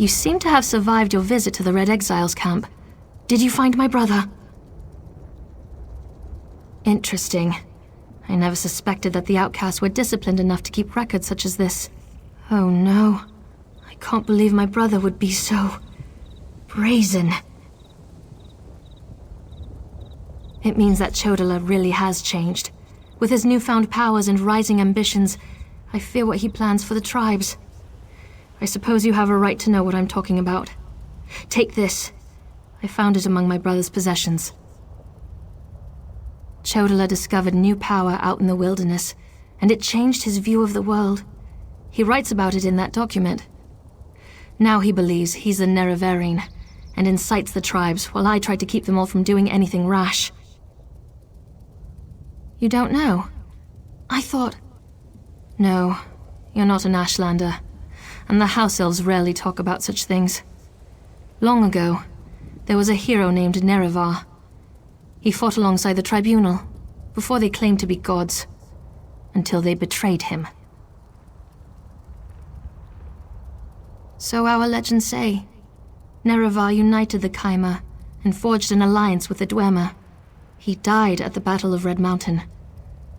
You seem to have survived your visit to the Red Exiles camp. Did you find my brother? Interesting. I never suspected that the outcasts were disciplined enough to keep records such as this. Oh no. I can't believe my brother would be so... brazen. It means that Cheydinhal really has changed. With his newfound powers and rising ambitions, I fear what he plans for the tribes. I suppose you have a right to know what I'm talking about. Take this. I found it among my brother's possessions. Cheydinhal discovered new power out in the wilderness, and it changed his view of the world. He writes about it in that document. Now he believes he's the Nerevarine, and incites the tribes while I try to keep them all from doing anything rash. You don't know? I thought... No, you're not an Ashlander, and the House Elves rarely talk about such things. Long ago, there was a hero named Nerevar. He fought alongside the Tribunal, before they claimed to be gods, until they betrayed him. So our legends say, Nerevar united the Chimer and forged an alliance with the Dunmer. He died at the Battle of Red Mountain.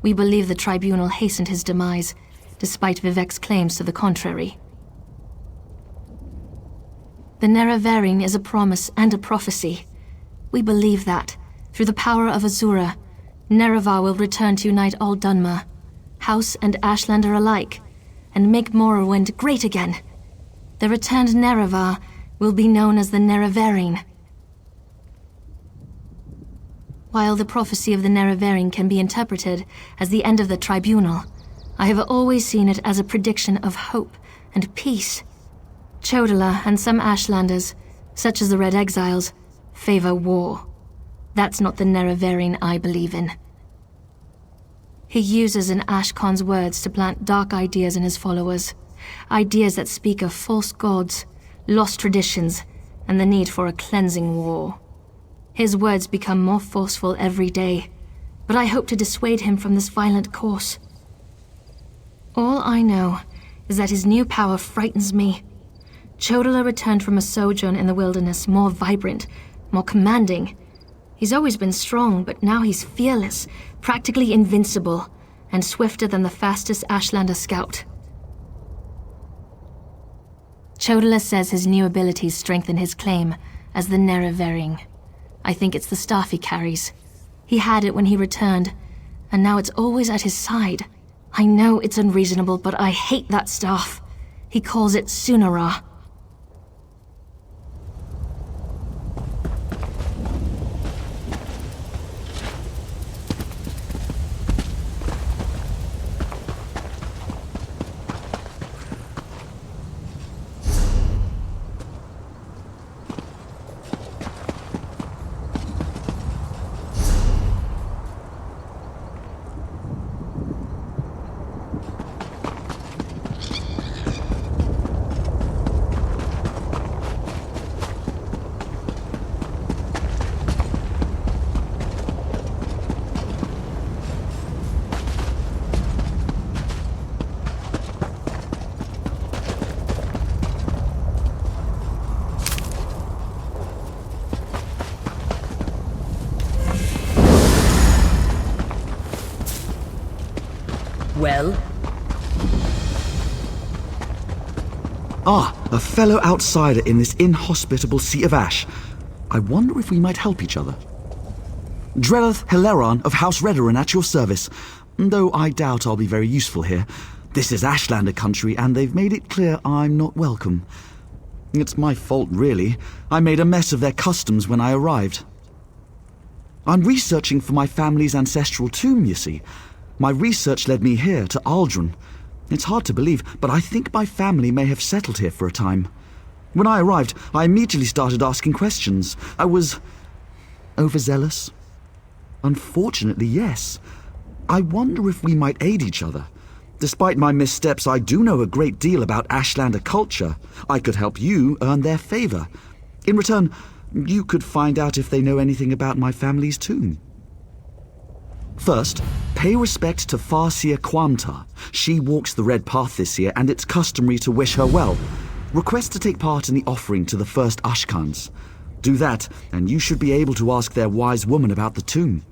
We believe the Tribunal hastened his demise, despite Vivek's claims to the contrary. The Nerevarine is a promise and a prophecy. We believe that, through the power of Azura, Nerevar will return to unite all Dunmer, House and Ashlander alike, and make Morrowind great again. The returned Nerevar will be known as the Nerevarine. While the prophecy of the Nerevarine can be interpreted as the end of the Tribunal, I have always seen it as a prediction of hope and peace. Cheydinhal and some Ashlanders, such as the Red Exiles, favor war. That's not the Nerevarine I believe in. He uses an Ashkon's words to plant dark ideas in his followers. Ideas that speak of false gods, lost traditions, and the need for a cleansing war. His words become more forceful every day, but I hope to dissuade him from this violent course. All I know is that his new power frightens me. Cheydinhal returned from a sojourn in the wilderness more vibrant, more commanding. He's always been strong, but now he's fearless, practically invincible, and swifter than the fastest Ashlander scout. Cheydinhal says his new abilities strengthen his claim as the Nerevarine. I think it's the staff he carries. He had it when he returned, and now it's always at his side. I know it's unreasonable, but I hate that staff. He calls it Sunara. Well? Ah, a fellow outsider in this inhospitable Sea of Ash. I wonder if we might help each other. Drellith Hilaron of House Redoran at your service, though I doubt I'll be very useful here. This is Ashlander country, and they've made it clear I'm not welcome. It's my fault, really. I made a mess of their customs when I arrived. I'm researching for my family's ancestral tomb, you see. My research led me here, to Aldrin. It's hard to believe, but I think my family may have settled here for a time. When I arrived, I immediately started asking questions. I was... overzealous? Unfortunately, yes. I wonder if we might aid each other. Despite my missteps, I do know a great deal about Ashlander culture. I could help you earn their favor. In return, you could find out if they know anything about my family's tomb. First, pay respect to Farseer Quamtar. She walks the Red Path this year, and it's customary to wish her well. Request to take part in the offering to the first Ashkans. Do that, and you should be able to ask their wise woman about the tomb.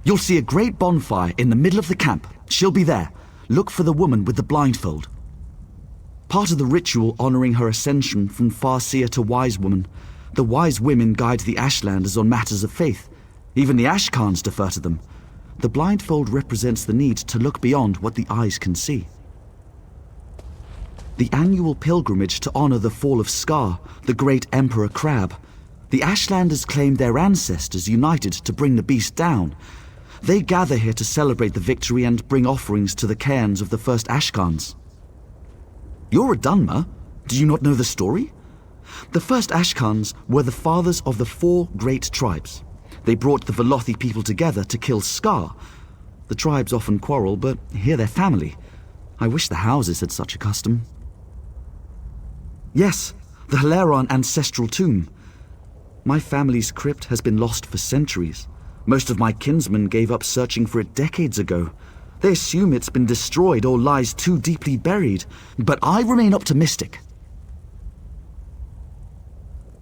You'll see a great bonfire in the middle of the camp. She'll be there. Look for the woman with the blindfold. Part of the ritual honoring her ascension from Farseer to Wise Woman, the wise women guide the Ashlanders on matters of faith. Even the Ashkans defer to them. The blindfold represents the need to look beyond what the eyes can see. The annual pilgrimage to honor the fall of Scar, the great Emperor Crab. The Ashlanders claim their ancestors united to bring the beast down. They gather here to celebrate the victory and bring offerings to the cairns of the first Ashkans. You're a Dunmer? Do you not know the story? The first Ashkans were the fathers of the 4 great tribes. They brought the Velothi people together to kill Scar. The tribes often quarrel, but here they're family. I wish the houses had such a custom. Yes, the Haleron ancestral tomb. My family's crypt has been lost for centuries. Most of my kinsmen gave up searching for it decades ago. They assume it's been destroyed or lies too deeply buried, but I remain optimistic.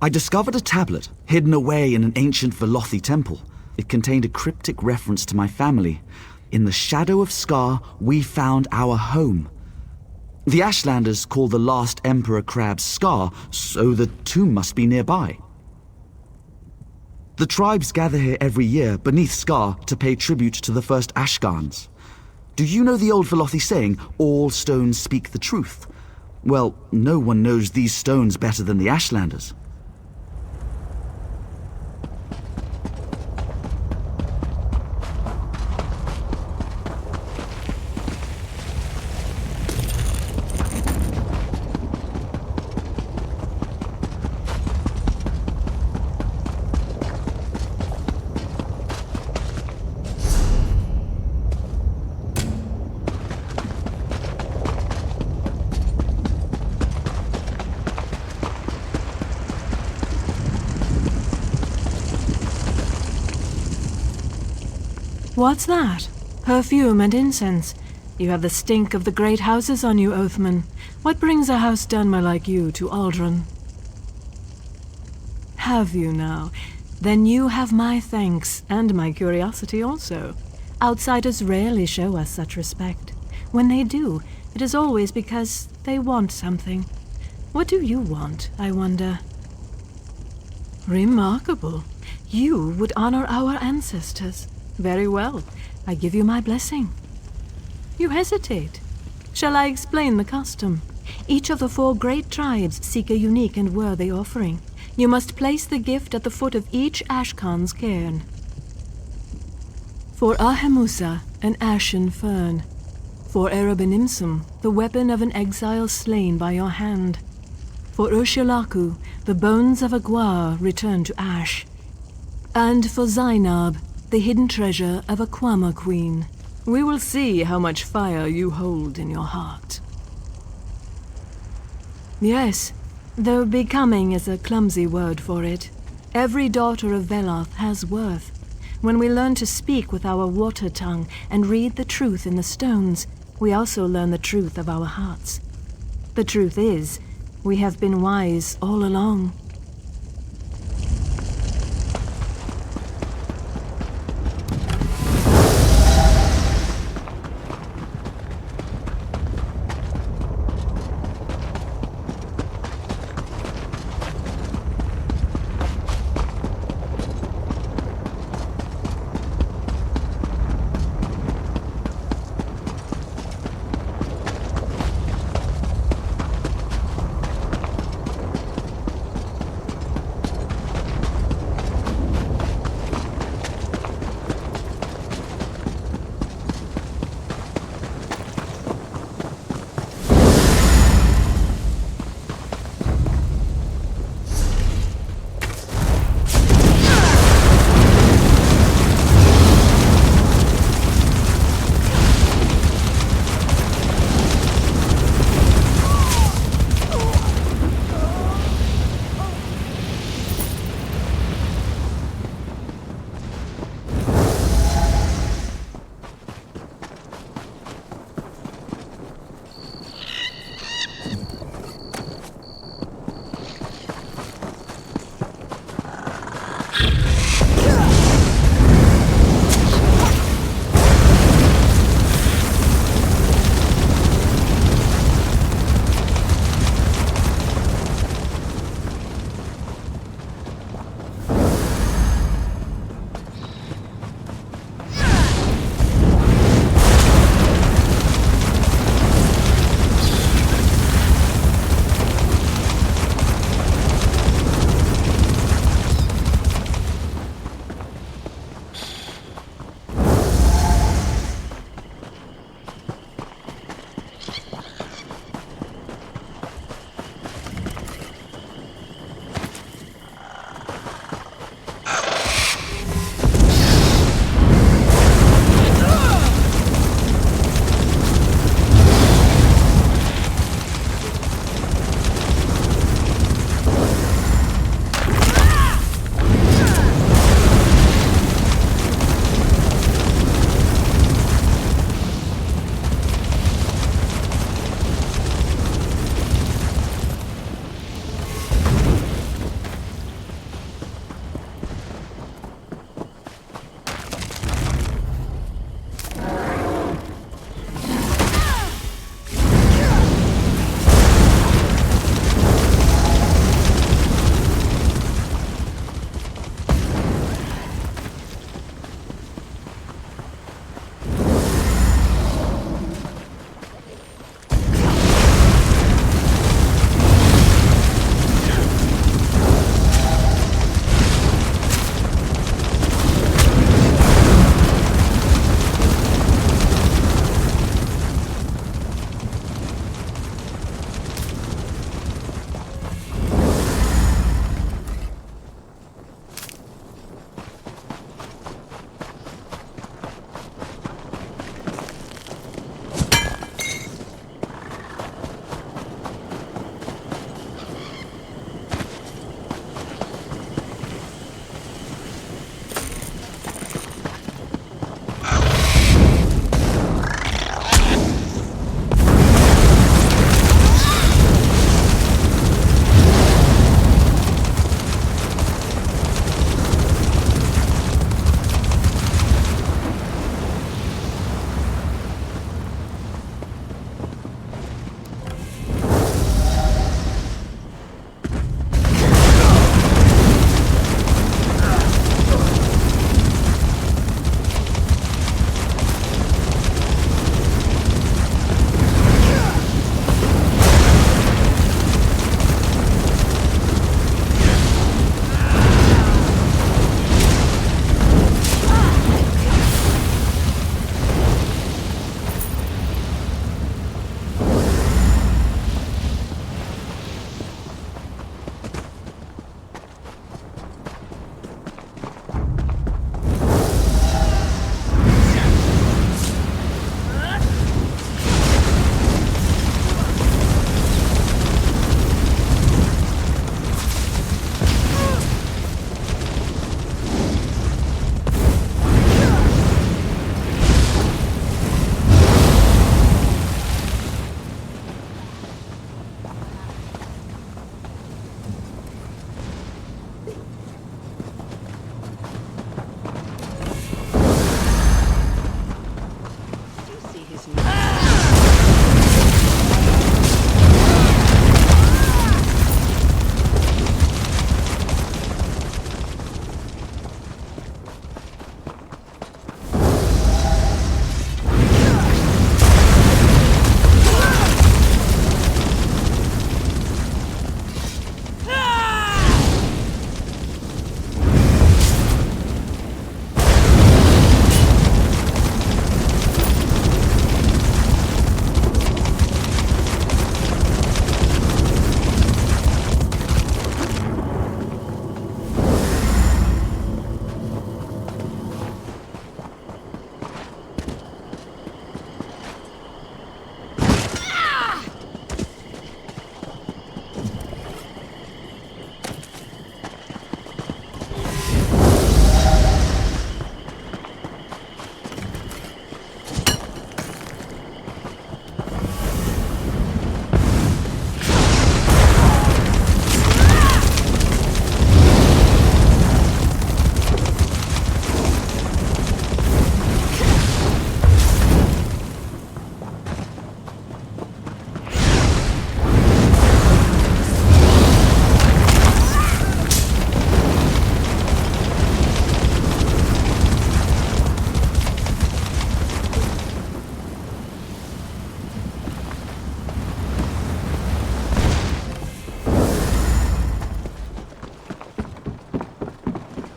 I discovered a tablet hidden away in an ancient Velothi temple. It contained a cryptic reference to my family. In the shadow of Scar, we found our home. The Ashlanders call the last Emperor Crab Scar, so the tomb must be nearby. The tribes gather here every year beneath Scar to pay tribute to the first Ashkans. Do you know the old Velothi saying, all stones speak the truth? Well, no one knows these stones better than the Ashlanders. What's that? Perfume and incense. You have the stink of the great houses on you, Oathman. What brings a house Dunmer like you to Aldrin? Have you now? Then you have my thanks, and my curiosity also. Outsiders rarely show us such respect. When they do, it is always because they want something. What do you want, I wonder? Remarkable. You would honor our ancestors. Very well. I give you my blessing. You hesitate. Shall I explain the custom? Each of the 4 great tribes seek a unique and worthy offering. You must place the gift at the foot of each Ashkan's cairn. For Ahemusa, an ashen fern. For Erebenimsum, the weapon of an exile slain by your hand. For Urshilaku, the bones of a Gwar returned to ash. And for Zainab, the hidden treasure of a Kwama queen. We will see how much fire you hold in your heart. Yes, though becoming is a clumsy word for it. Every daughter of Veloth has worth. When we learn to speak with our water tongue and read the truth in the stones, we also learn the truth of our hearts. The truth is, we have been wise all along.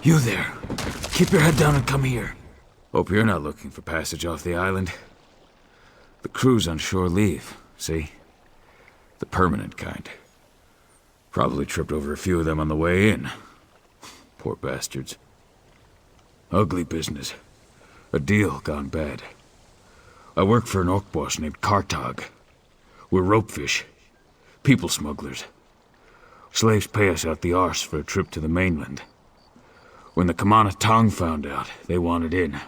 You there. Keep your head down and come here. Hope you're not looking for passage off the island. The crew's on shore leave, see? The permanent kind. Probably tripped over a few of them on the way in. Poor bastards. Ugly business. A deal gone bad. I work for an orc boss named Kartag. We're ropefish. People smugglers. Slaves pay us out the arse for a trip to the mainland. When the Kamana Tong found out, they wanted in.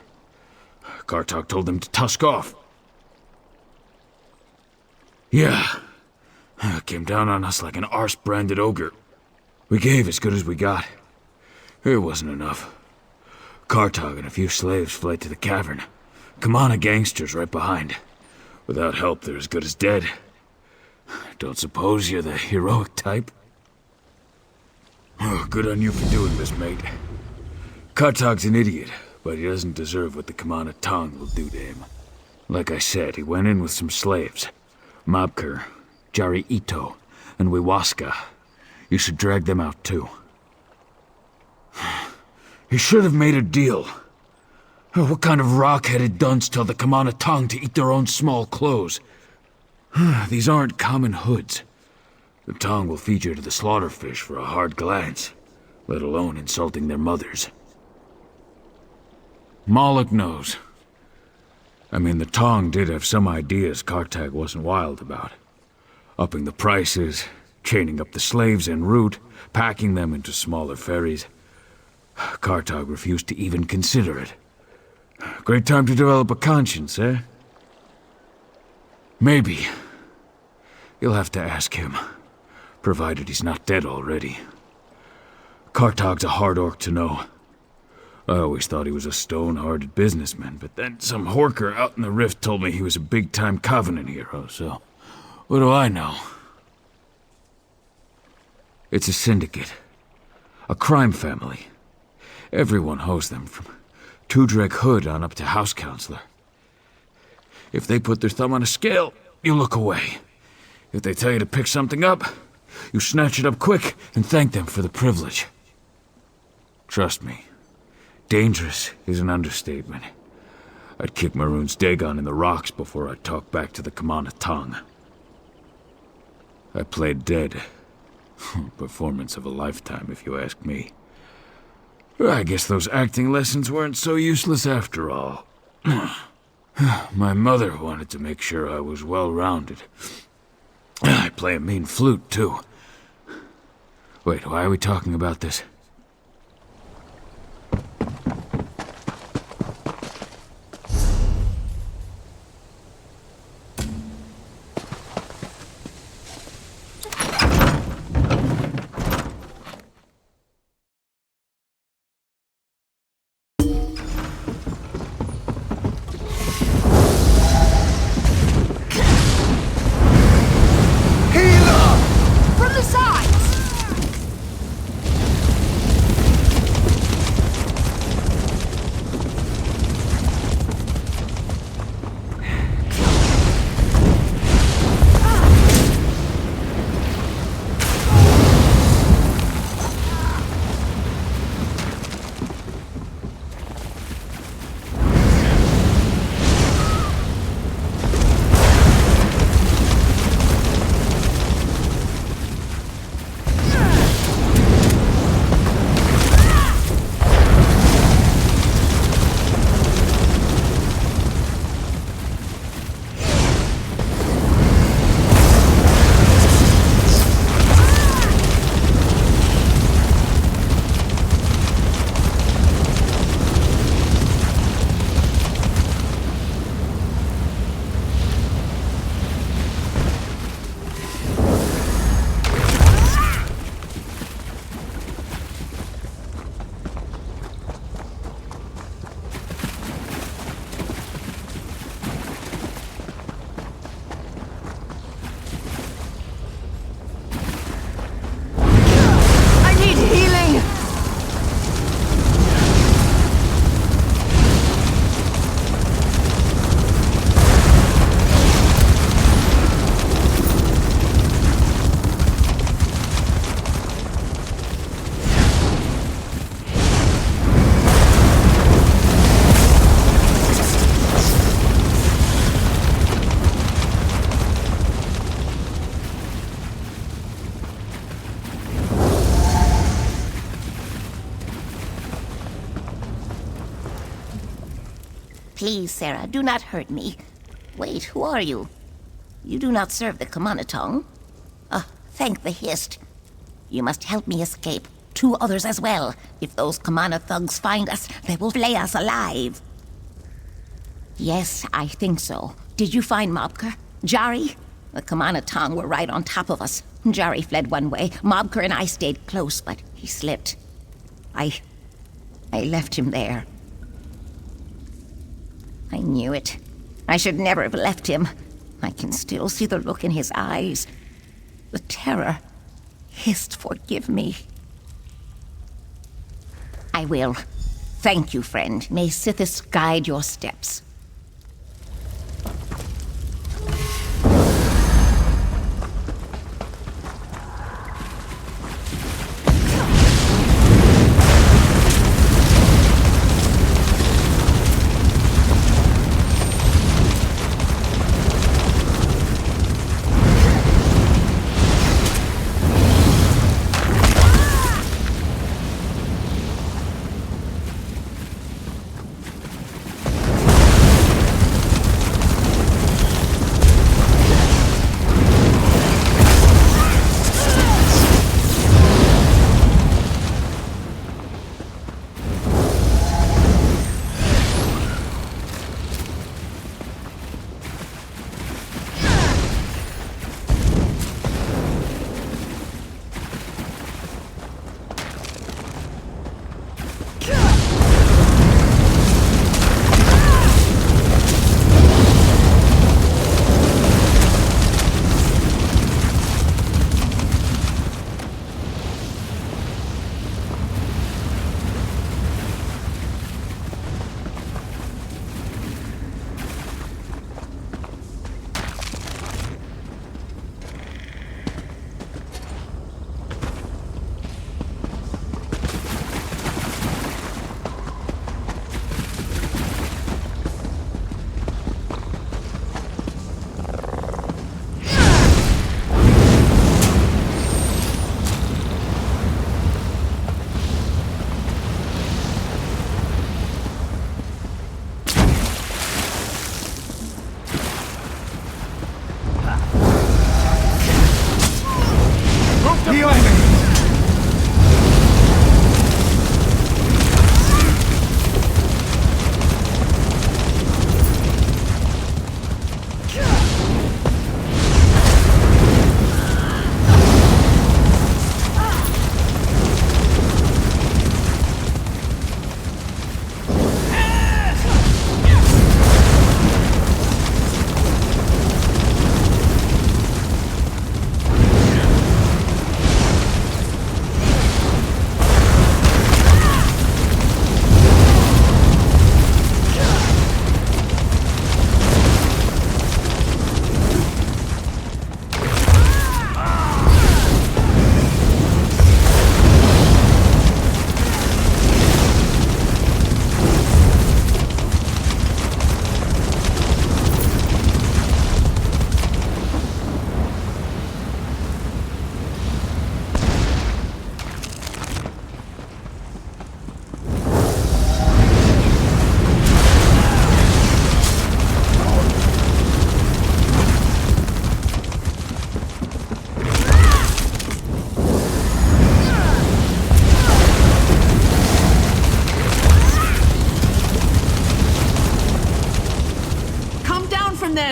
Kartag told them to tusk off. Yeah. Came down on us like an arse-branded ogre. We gave as good as we got. It wasn't enough. Kartag and a few slaves fled to the cavern. Kamana gangsters right behind. Without help, they're as good as dead. Don't suppose you're the heroic type? Oh, good on you for doing this, mate. Kartag's an idiot, but he doesn't deserve what the Kamana Tong will do to him. Like I said, he went in with some slaves. Mabkur, Jari Ito, and Wiwaska. You should drag them out too. He should have made a deal. What kind of rock-headed dunce tell the Kamana Tong to eat their own small clothes? These aren't common hoods. The Tong will feed you to the slaughterfish for a hard glance, let alone insulting their mothers. Moloch knows. I mean, the Tong did have some ideas Kartag wasn't wild about. Upping the prices, chaining up the slaves en route, packing them into smaller ferries. Kartag refused to even consider it. Great time to develop a conscience, eh? Maybe. You'll have to ask him, provided he's not dead already. Kartag's a hard orc to know. I always thought he was a stone-hearted businessman, but then some horker out in the rift told me he was a big-time Covenant hero, so what do I know? It's a syndicate. A crime family. Everyone hosts them, from Tudrek Hood on up to House Counselor. If they put their thumb on a scale, you look away. If they tell you to pick something up, you snatch it up quick and thank them for the privilege. Trust me, dangerous is an understatement. I'd kick Maroon's Dagon in the rocks before I'd talk back to the Kamana Tong. I played dead. Performance of a lifetime, if you ask me. I guess those acting lessons weren't so useless after all. My mother wanted to make sure I was well-rounded. I play a mean flute, too. Wait, why are we talking about this? Please, Sarah, do not hurt me. Wait, who are you? You do not serve the Kamanatong. Ah, thank the Hist. You must help me escape. 2 others as well. If those Kamana thugs find us, they will flay us alive. Yes, I think so. Did you find Mobker? Jari? The Kamanatong were right on top of us. Jari fled one way. Mobker and I stayed close, but he slipped. I left him there. I knew it. I should never have left him. I can still see the look in his eyes. The terror. Hist, forgive me. I will. Thank you, friend. May Sithis guide your steps.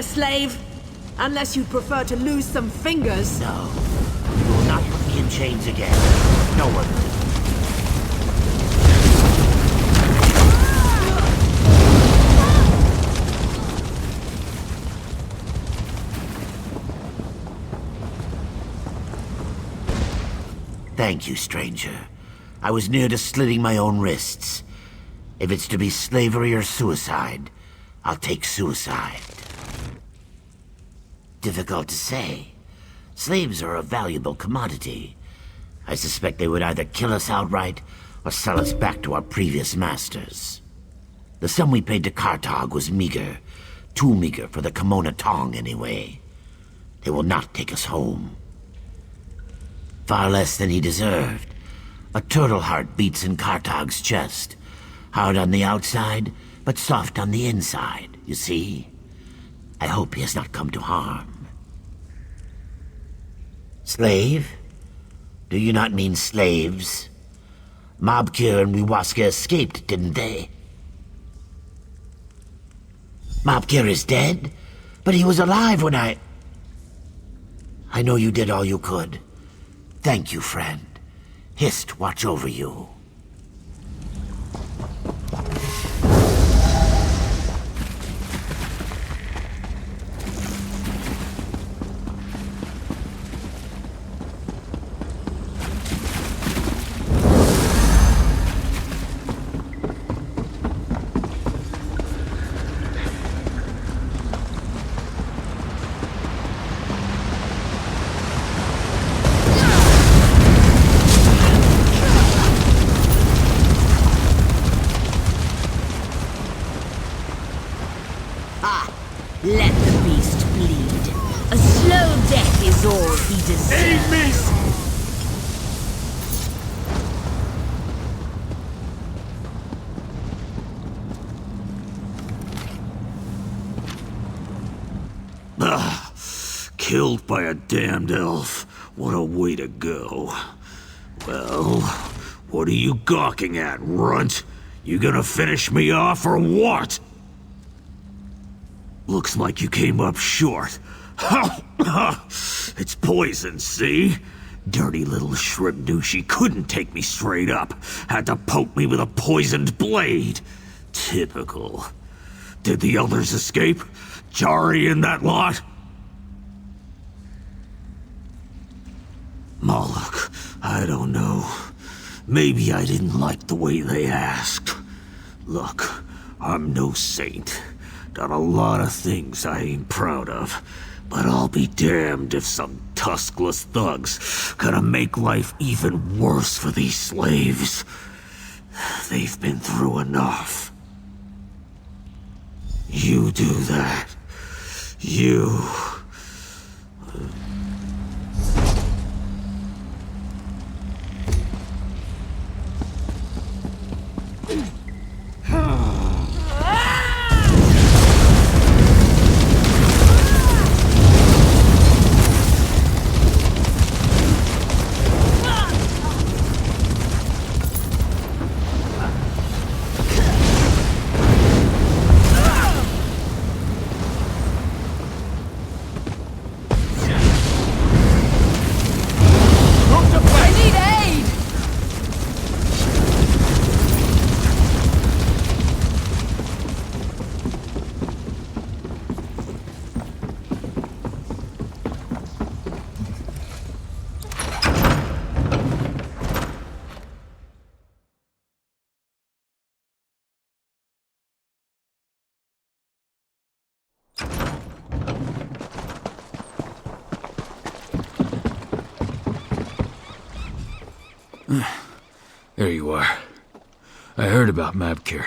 Slave. Unless you'd prefer to lose some fingers. No. You will not put me in chains again. No one will. Thank you, stranger. I was near to slitting my own wrists. If it's to be slavery or suicide, I'll take suicide. Difficult to say. Slaves are a valuable commodity. I suspect they would either kill us outright or sell us back to our previous masters. The sum we paid to Kartag was meager. Too meager for the Kimona Tong, anyway. They will not take us home. Far less than he deserved. A turtle heart beats in Kartag's chest. Hard on the outside, but soft on the inside, you see? I hope he has not come to harm. Slave? Do you not mean slaves? Mobkir and Wiwaska escaped, didn't they? Mobkir is dead? But he was alive when I know you did all you could. Thank you, friend. Hist watch over you. Let the beast bleed. A slow death is all he deserves. Killed by a damned elf. What a way to go. Well, what are you gawking at, runt? You gonna finish me off or what? Looks like you came up short. It's poison, see? Dirty little shrimp douchey couldn't take me straight up. Had to poke me with a poisoned blade. Typical. Did the others escape? Jari and that lot? Moloch, I don't know. Maybe I didn't like the way they asked. Look, I'm no saint. Done a lot of things I ain't proud of. But I'll be damned if some tuskless thugs gonna make life even worse for these slaves. They've been through enough. You do that. You... There you are. I heard about Mabkir.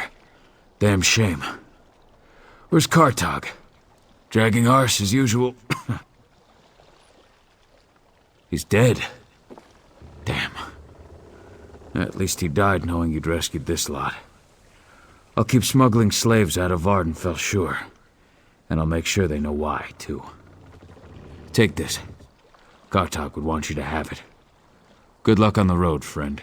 Damn shame. Where's Kartag? Dragging arse as usual. He's dead. Damn. At least he died knowing you'd rescued this lot. I'll keep smuggling slaves out of Vvardenfell, sure. And I'll make sure they know why, too. Take this. Kartag would want you to have it. Good luck on the road, friend.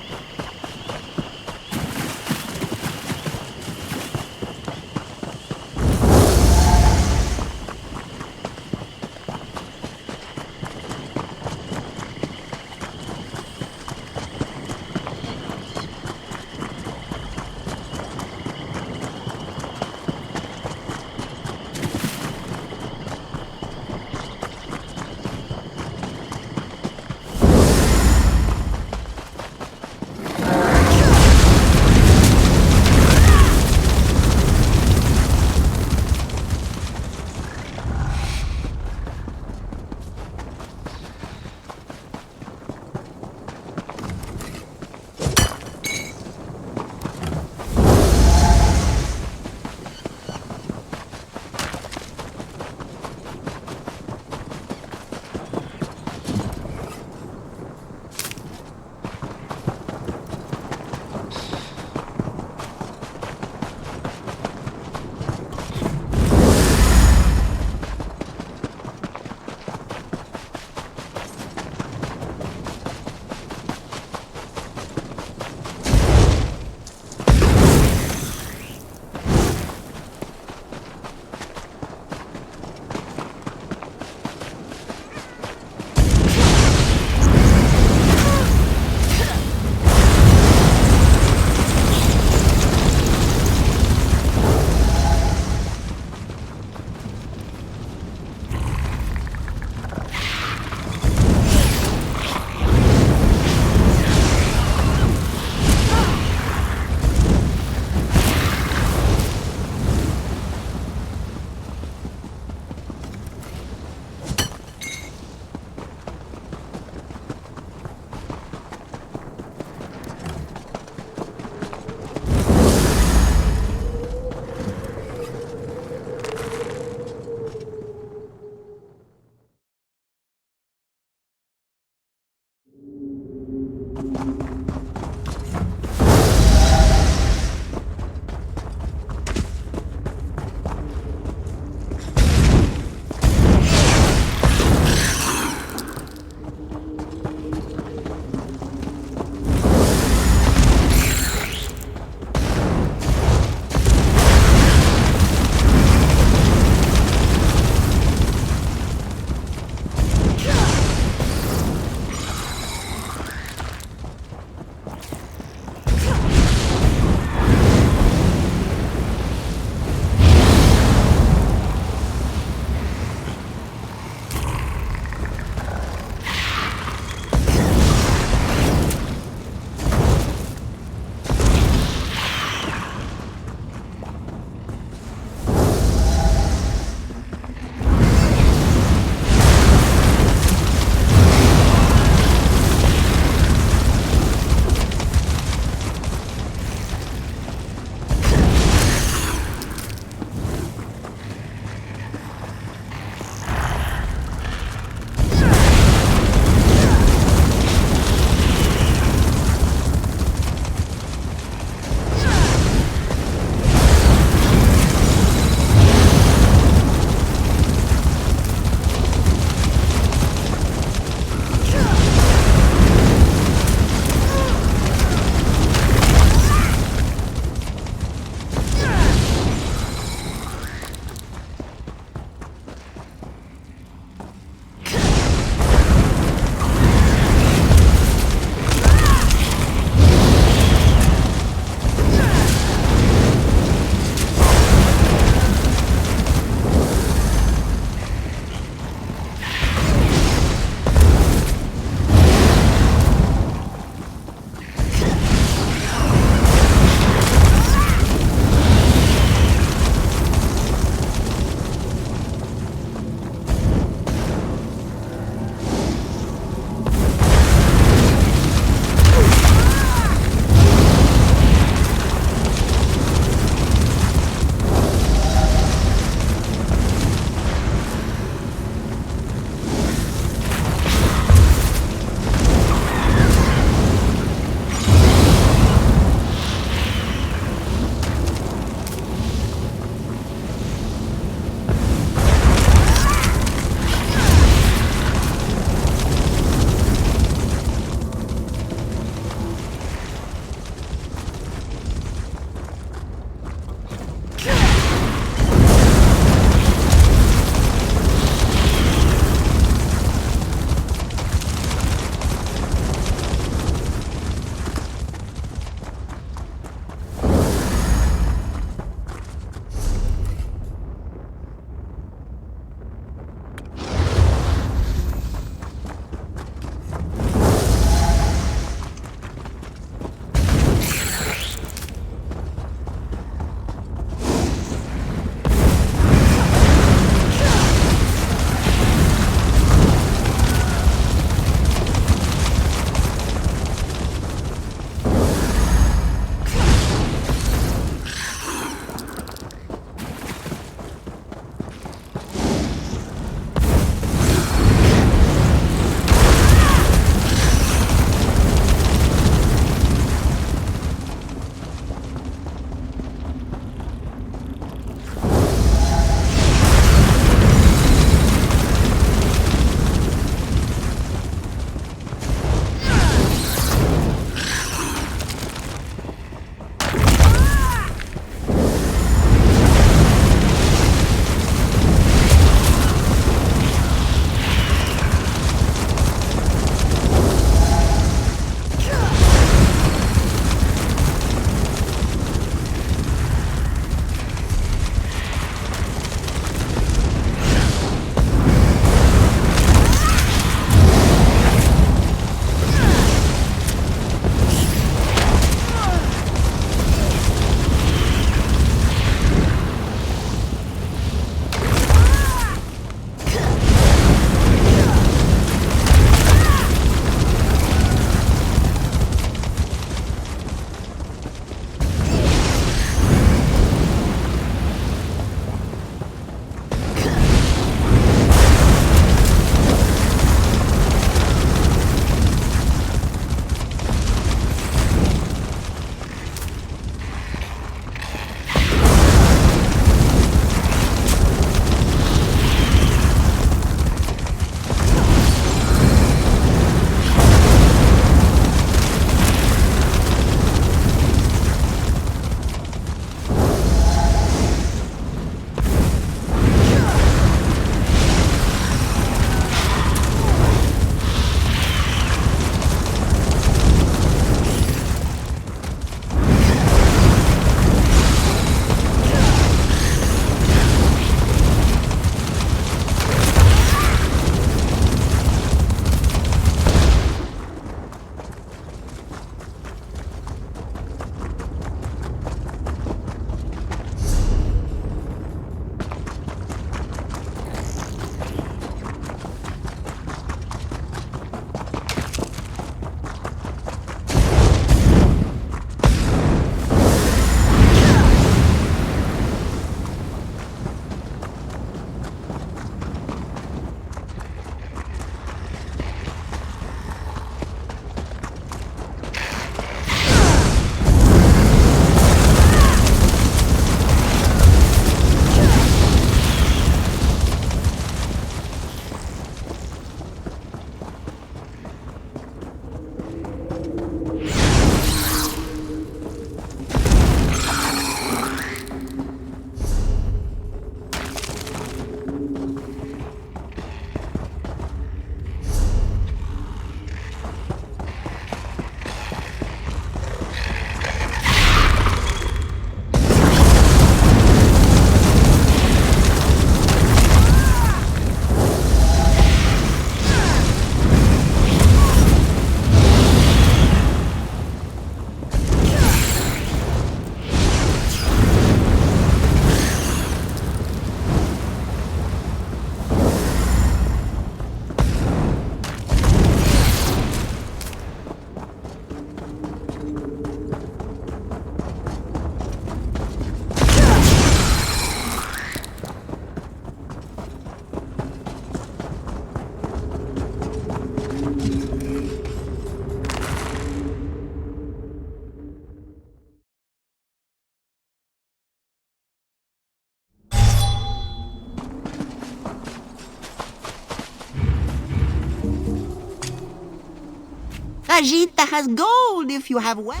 Ajita has gold if you have wealth.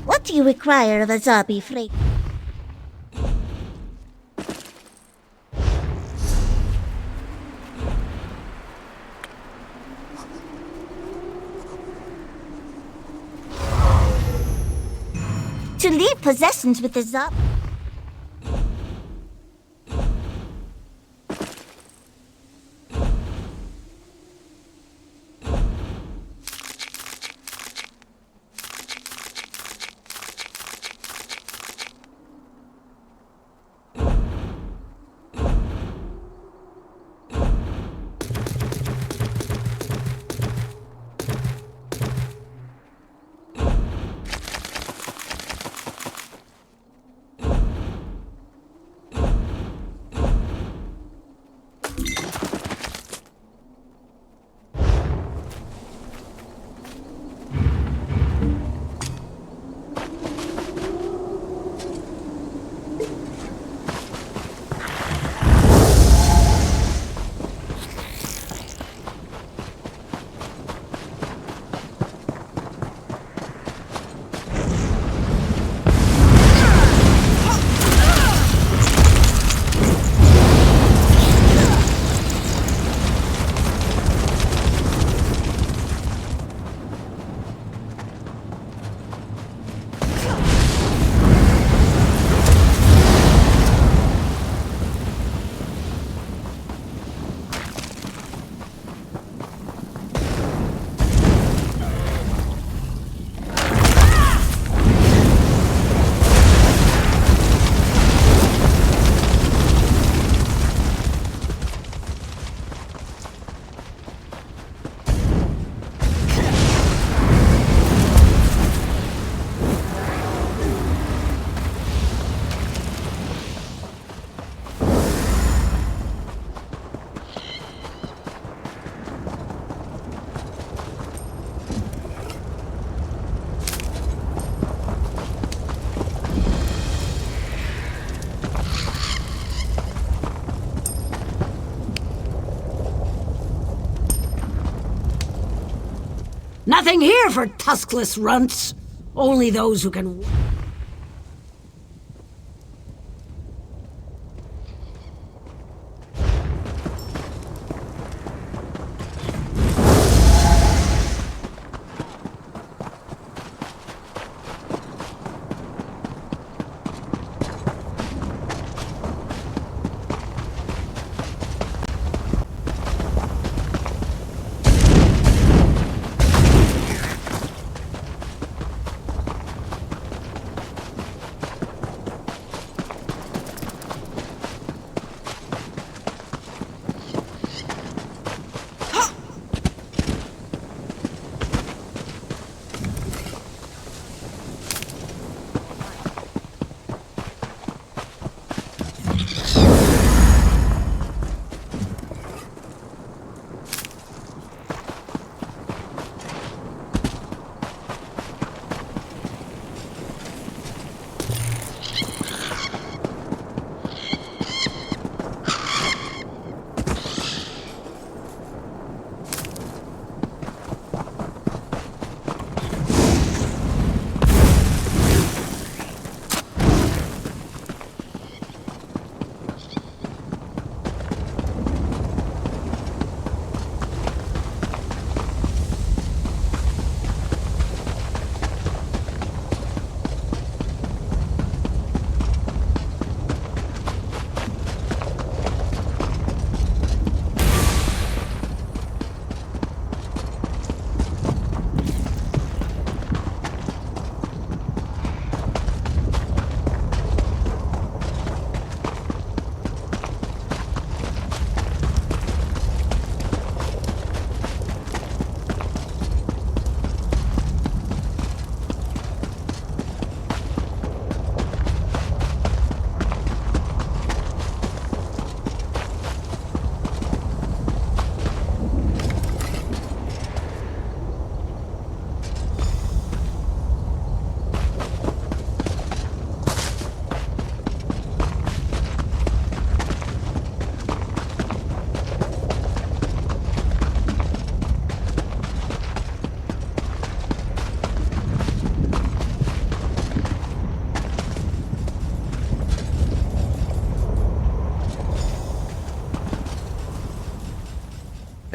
What do you require of a Zabi freight? To leave possessions with the Zabi. Nothing here for tuskless runts. Only those who can...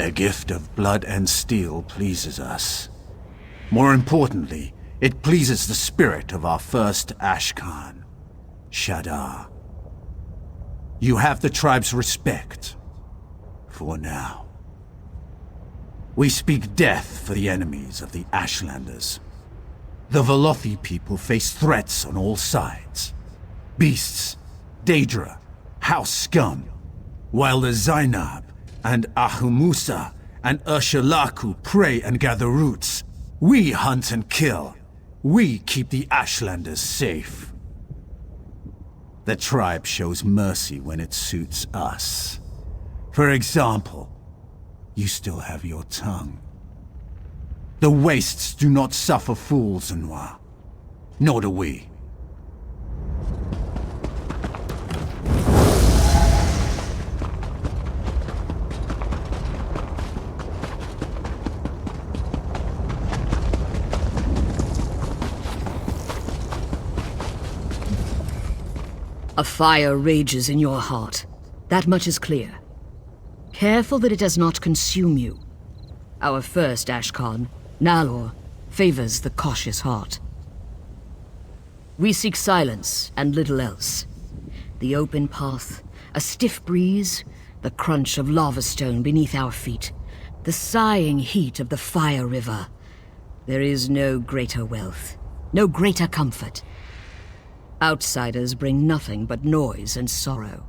A gift of blood and steel pleases us. More importantly, it pleases the spirit of our first Ashkan, Shadar. You have the tribe's respect. For now. We speak death for the enemies of the Ashlanders. The Velothi people face threats on all sides. Beasts, Daedra, house scum, while the Zainab and Ahumusa and Ursulaku pray and gather roots. We hunt and kill. We keep the Ashlanders safe. The tribe shows mercy when it suits us. For example, you still have your tongue. The wastes do not suffer fools, Noir. Nor do we. A fire rages in your heart. That much is clear. Careful that it does not consume you. Our first Ashkan, Nalor, favors the cautious heart. We seek silence and little else. The open path, a stiff breeze, the crunch of lava stone beneath our feet, the sighing heat of the fire river. There is no greater wealth, no greater comfort. Outsiders bring nothing but noise and sorrow.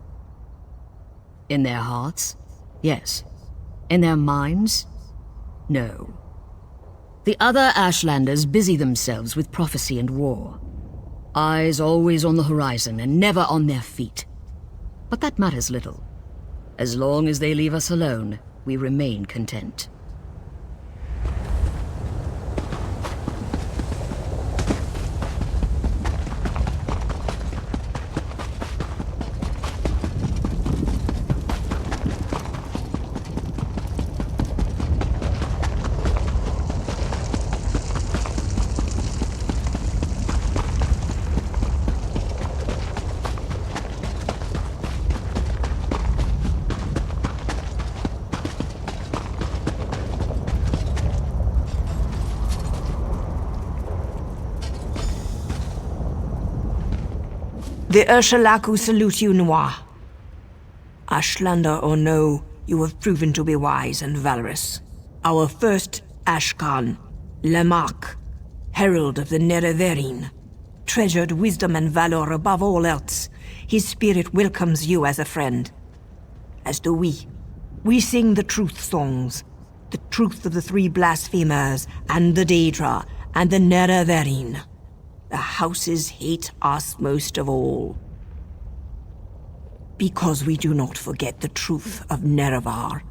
In their hearts, yes. In their minds, no. The other Ashlanders busy themselves with prophecy and war. Eyes always on the horizon and never on their feet. But that matters little. As long as they leave us alone, we remain content. The Ursulaku salute you, Noir. Ashlander or no, you have proven to be wise and valorous. Our first Ashkan, Lemak, herald of the Nereverin, treasured wisdom and valor above all else. His spirit welcomes you as a friend. As do we. We sing the truth songs, the truth of the three blasphemers, and the Daedra, and the Nereverin. The houses hate us most of all. Because we do not forget the truth of Nerevar.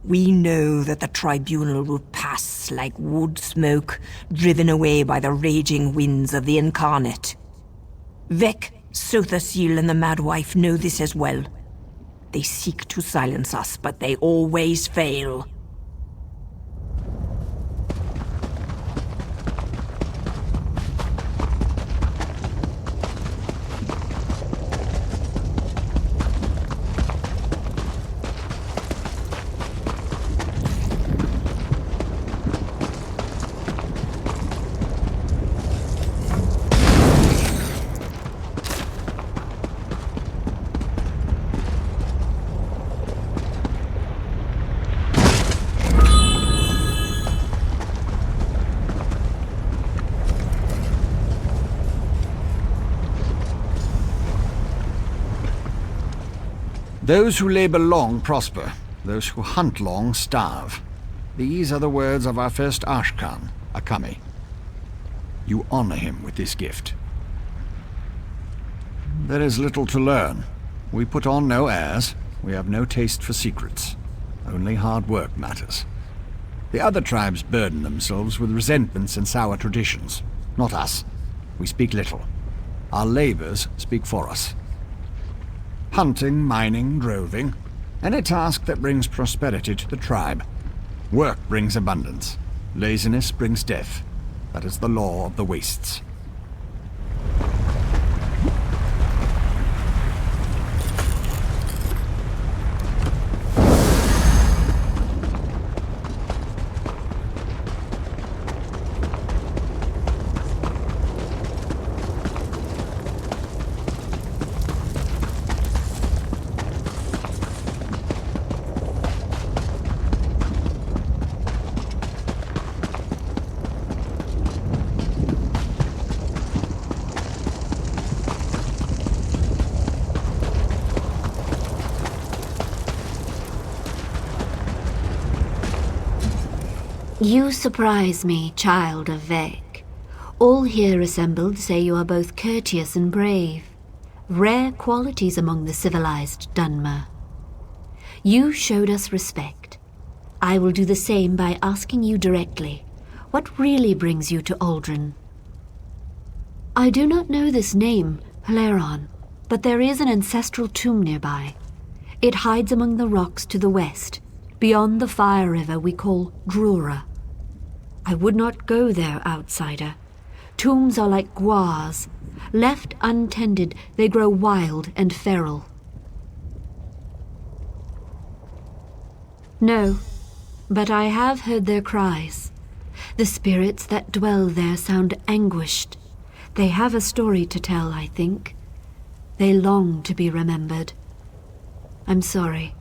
We know that the tribunal will pass like wood smoke, driven away by the raging winds of the incarnate. Vec, Sothasil, and the Madwife know this as well. They seek to silence us, but they always fail. Those who labor long prosper. Those who hunt long starve. These are the words of our first Ashkan, Akami. You honor him with this gift. There is little to learn. We put on no airs. We have no taste for secrets. Only hard work matters. The other tribes burden themselves with resentments and sour traditions. Not us. We speak little. Our labors speak for us. Hunting, mining, droving. Any task that brings prosperity to the tribe. Work brings abundance. Laziness brings death. That is the law of the wastes. You surprise me, child of Veg. All here assembled say you are both courteous and brave. Rare qualities among the civilized Dunmer. You showed us respect. I will do the same by asking you directly. What really brings you to Aldrin? I do not know this name, Heleron, but there is an ancestral tomb nearby. It hides among the rocks to the west, beyond the fire river we call Drura. I would not go there, outsider. Tombs are like guars. Left untended, they grow wild and feral. No, but I have heard their cries. The spirits that dwell there sound anguished. They have a story to tell, I think. They long to be remembered. I'm sorry,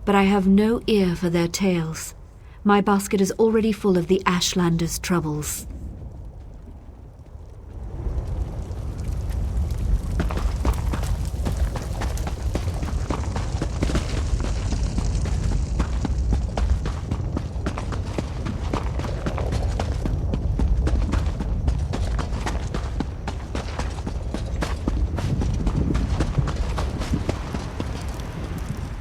but I have no ear for their tales. My basket is already full of the Ashlanders' troubles.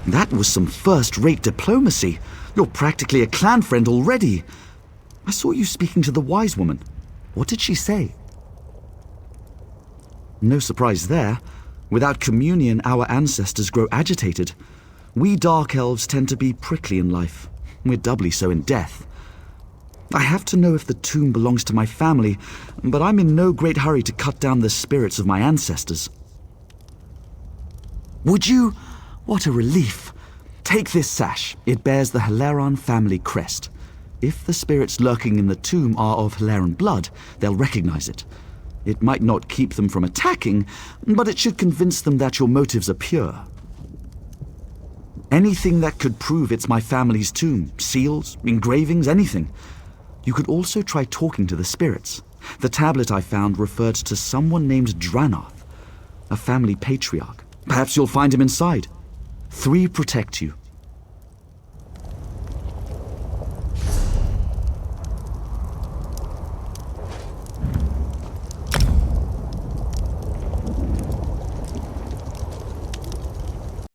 That was some first-rate diplomacy. You're practically a clan friend already. I saw you speaking to the wise woman. What did she say? No surprise there. Without communion, our ancestors grow agitated. We Dark Elves tend to be prickly in life. We're doubly so in death. I have to know if the tomb belongs to my family, but I'm in no great hurry to cut down the spirits of my ancestors. Would you? What a relief. Take this sash. It bears the Heleron family crest. If the spirits lurking in the tomb are of Heleron blood, they'll recognize it. It might not keep them from attacking, but it should convince them that your motives are pure. Anything that could prove it's my family's tomb. Seals, engravings, anything. You could also try talking to the spirits. The tablet I found referred to someone named Dranath, a family patriarch. Perhaps you'll find him inside. 3 protect you.